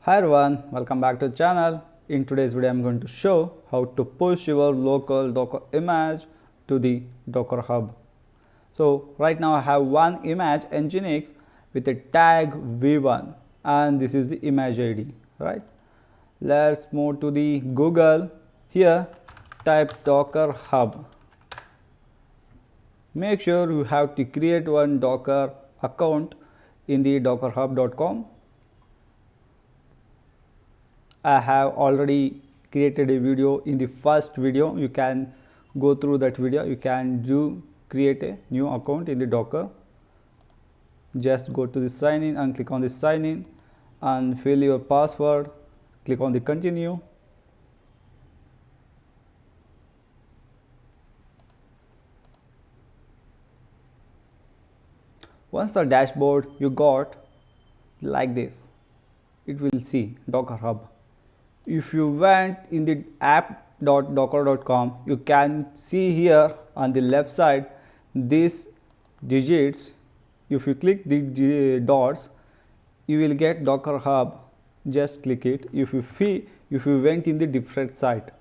Hi everyone, welcome back to the channel. In today's video I'm going to show how to push your local Docker image to the Docker Hub. So right now I have one image Nginx with a tag v1 and this is the image ID, right? Let's move to the Google. Here type Docker Hub. Make sure you have to create one Docker account in the dockerhub.com. I have already created a video in the first video. You can go through that video. You can create a new account in the Docker. Just go to the sign in and click on the sign in and fill your password. Click on the continue. Once the dashboard you got like this, it will see Docker Hub. If you went in the app.docker.com, you can see here on the left side these digits. If you click the dots, you will get Docker Hub. Just click it. If you went in the different site,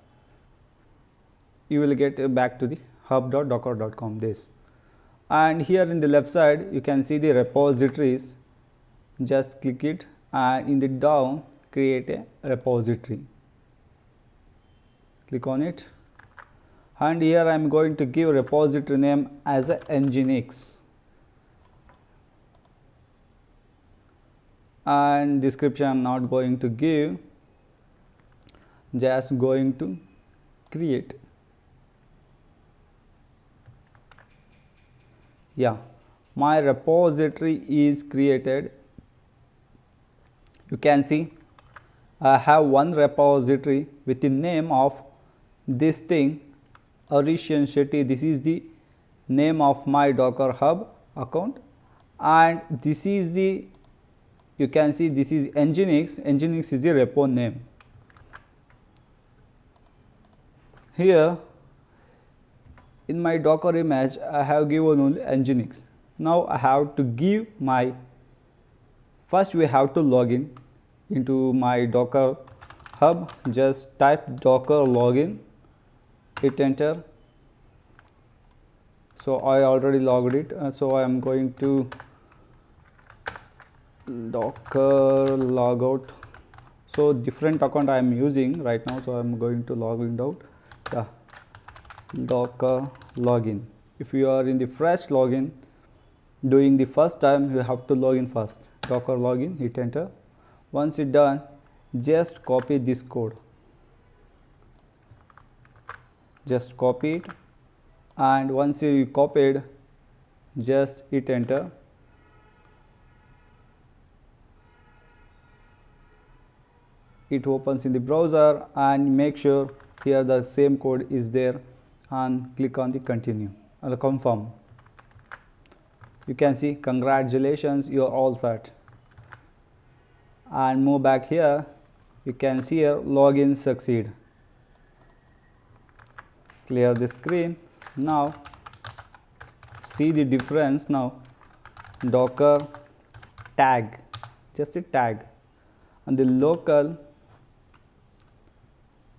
you will get back to the hub.docker.com this. And here in the left side you can see the repositories. Just click it and in the down create a repository. Click on it and here I am going to give repository name as a Nginx and description I am not going to give, just going to create. Yeah, my repository is created. You can see I have one repository with the name of this thing HarishNShetty. This is the name of my Docker Hub account and this is the, you can see this is Nginx. Nginx is the repo name. Here in my Docker image I have given only Nginx. Now I have to give my, first we have to log in into my Docker Hub. Just type docker login, hit enter. So I already logged it, so I am going to docker logout. So different account I am using right now, so I am going to log in out. Yeah, docker login. If you are in the fresh login doing the first time, you have to log in first. Docker login, hit enter. Once it's done, just copy this code. Just copy it and once you copied, just hit enter. It opens in the browser and make sure here the same code is there and click on the continue and the confirm. You can see congratulations, you are all set. And move back here, you can see here login succeed. Clear the screen. Now see the difference. Now Docker tag, just a tag, and the local,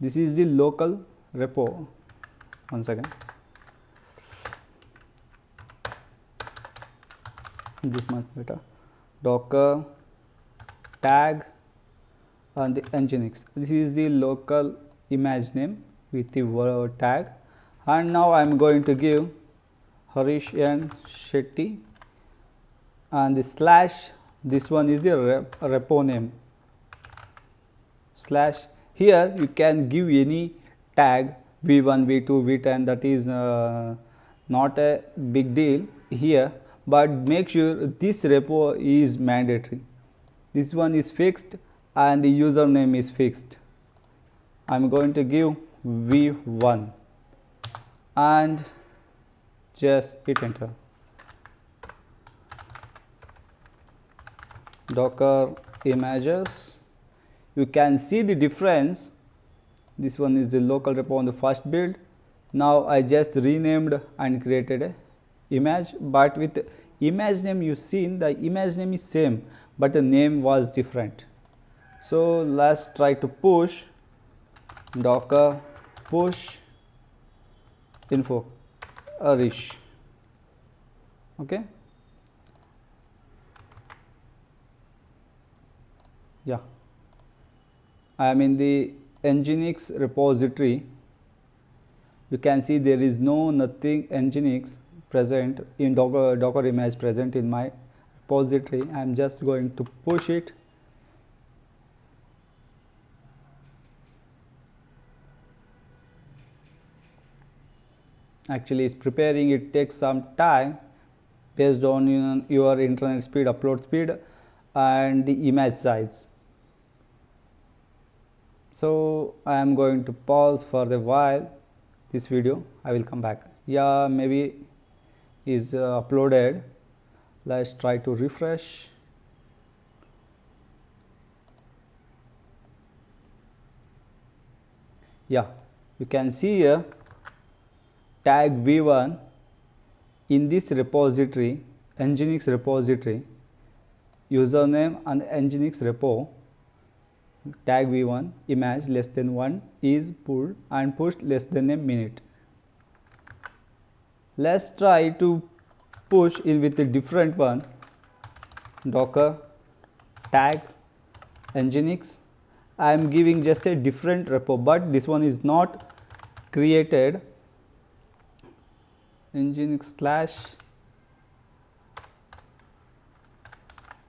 this is the local repo. One second, this much better. Docker tag and the Nginx. This is the local image name with the word tag. And now I am going to give HarishNShetty and the slash, this one is the repo name slash. Here you can give any tag v1, v2, v10, that is not a big deal here, but make sure this repo is mandatory. This one is fixed and the username is fixed. I am going to give v1 and just hit enter. Docker images, you can see the difference. This one is the local repo on the first build. Now I just renamed and created a image, but with image name you seen the image name is same but the name was different. So let's try to push docker push info Harish. Okay, yeah, I am in the Nginx repository. You can see there is nothing Nginx present in docker image present in my repository. I am just going to push it. Actually it's preparing, it takes some time based on your internet speed, upload speed and the image size. So I am going to pause for a while this video. I will come back. Yeah, maybe is uploaded. Let's try to refresh. Yeah, you can see here tag v1 in this repository, Nginx repository, username and Nginx repo, tag v1 image less than 1 is pulled and pushed less than a minute. Let's try to push in with a different one, docker tag Nginx. I am giving just a different repo, but this one is not created. Nginx slash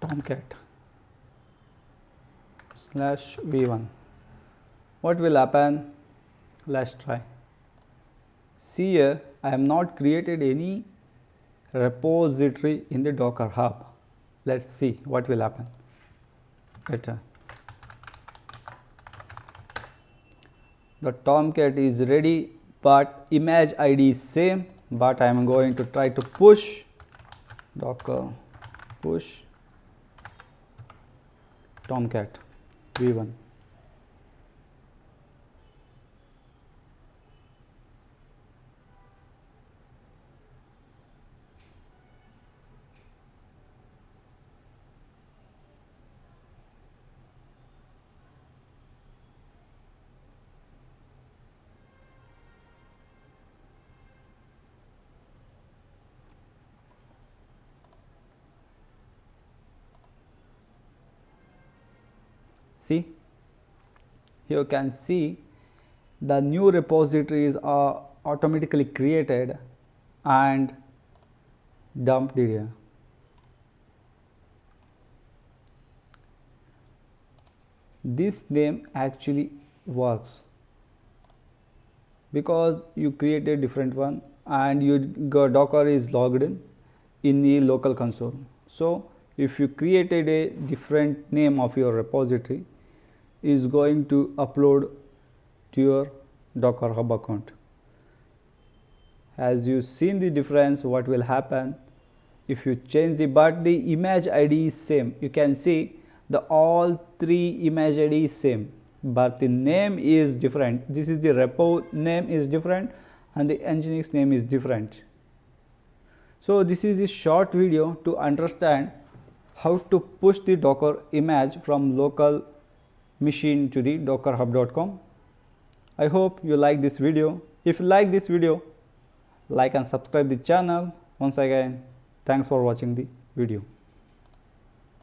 tomcat slash v1. What will happen? Let's try. See here, I have not created any repository in the Docker Hub. Let's see what will happen. Better. The tomcat is ready, but image ID is same. But I am going to try to push docker push tomcat v1. See, here you can see the new repositories are automatically created and dumped here. This name actually works because you create a different one and your Docker is logged in the local console. So if you created a different name of your repository, is going to upload to your Docker Hub account. As you seen the difference, what will happen if you change but the image ID is same. You can see the all three image ID is same, but the name is different. This is the repo name is different and the Nginx name is different. So this is a short video to understand how to push the Docker image from local machine to the dockerhub.com. I hope you like this video. If you like this video, like and subscribe the channel. Once again, thanks for watching the video.